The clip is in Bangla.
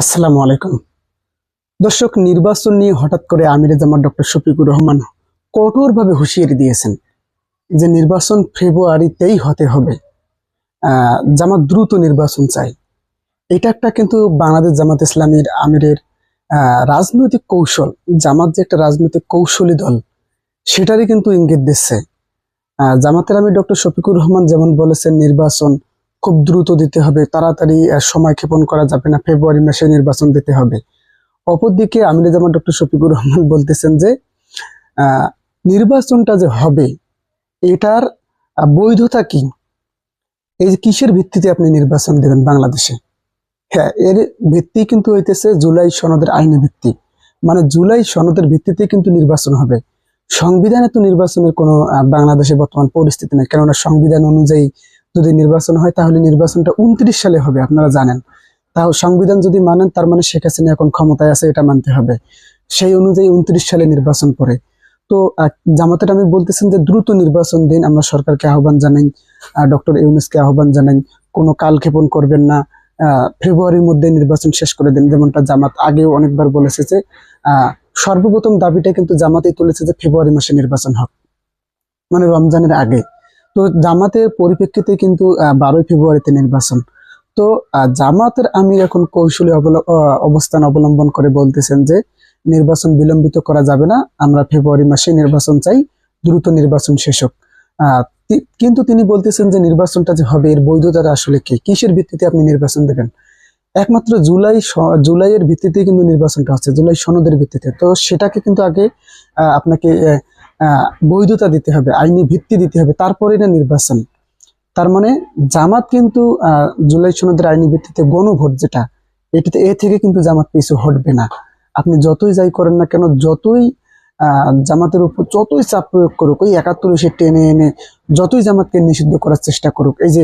আসসালামু আলাইকুম। দর্শক, নির্বাচন নিয়ে হঠাৎ করে আমিরে জামাত ডক্টর শফিকুর রহমান কঠোরভাবে হুঁশিয়ারি দিয়েছেন যে নির্বাচন ফেব্রুয়ারিতেই হতে হবে। জামাত দ্রুত নির্বাচন চাই। এটা একটা কিন্তু বাংলাদেশ জামাত ইসলামীর আমিরের রাজনৈতিক কৌশল। জামাত যে একটা রাজনৈতিক কৌশলী দল, সেটারই কিন্তু ইঙ্গিত দিচ্ছে। জামাতের আমির ডক্টর শফিকুর রহমান যেমন বলেছেন নির্বাচন খুব দ্রুত দিতে হবে, তাড়াতাড়ি সময় ক্ষেপণ করা যাবে না, ফেব্রুয়ারি মাসে নির্বাচন দিতে হবে। অপরদিকে আমিরে জামাত ডক্টর শফিকুর রহমান বলতেছেন যে আহ, নির্বাচনটা যে হবে এটার বৈধতা কি, এই যে কিসের ভিত্তিতে আপনি নির্বাচন দেবেন বাংলাদেশে। হ্যাঁ, এর ভিত্তি কিন্তু হইতেছে জুলাই সনদের আইনি ভিত্তি। মানে জুলাই সনদের ভিত্তিতে কিন্তু নির্বাচন হবে। সংবিধানে তো নির্বাচনের কোনো বাংলাদেশে বর্তমান পরিস্থিতি নেই, কেননা সংবিধান অনুযায়ী যদি নির্বাচন হয় তাহলে নির্বাচনটা 29 সালে হবে, আপনারা জানেন। তাও সংবিধান যদি মানেন তার মানে শেখ হাসিনা এখন ক্ষমতায় আছে, এটা মানতে হবে। সেই অনুযায়ী 29 সালে নির্বাচন করে। তো জামাতের আমি বলতেছেন যে দ্রুত নির্বাচন দিন। আমরা সরকারকে আহ্বান জানাই, ডক্টর ইউনূসকে আহ্বান জানাই, কোনো কালক্ষেপণ করবেন না। ফেব্রুয়ারির মধ্যে নির্বাচন শেষ করে দেন, যেমনটা জামাত আগেও অনেকবার বলেছে যে সর্বপ্রথম দাবিটা কিন্তু জামাতেই তুলেছে যে ফেব্রুয়ারি মাসে নির্বাচন হোক, মানে রমজানের আগে। তো জামাতের পরিপ্রেক্ষিতে কিন্তু 12ই ফেব্রুয়ারিতে নির্বাচন। তো জামাতের আমির এখন কৌশলী অবস্থান অবলম্বন করে বলতেছেন যে নির্বাচন বিলম্বিত করা যাবে না, আমরা ফেব্রুয়ারি মাসে নির্বাচন চাই, দ্রুত নির্বাচন শেষ হোক। কিন্তু তিনি বলতেছেন যে নির্বাচনটা যে হবে এর বৈধতাটা আসলে কি, কিসের ভিত্তিতে আপনি নির্বাচন দেবেন। একমাত্র জুলাইয়ের ভিত্তিতে কিন্তু নির্বাচনটা হচ্ছে, জুলাই সনদের ভিত্তিতে। তো সেটাকে কিন্তু আগে আপনাকে বৈধতা দিতে হবে, আইনি ভিত্তি দিতে হবে, তারপরে না নির্বাচন। তার মানে জামাত কিন্তু জুলাই সনদের আইনি ভিত্তিতে গণভোট যেটা, এটাতে এ থেকে কিন্তু জামাত পিছু হটবে না। আপনি যতই যাই করেন না কেন, যতই জামাতের উপর যতই চাপ প্রয়োগ করুক, ওই 71 এসে টেনে এনে যতই জামাতকে নিষিদ্ধ করার চেষ্টা করুক, এই যে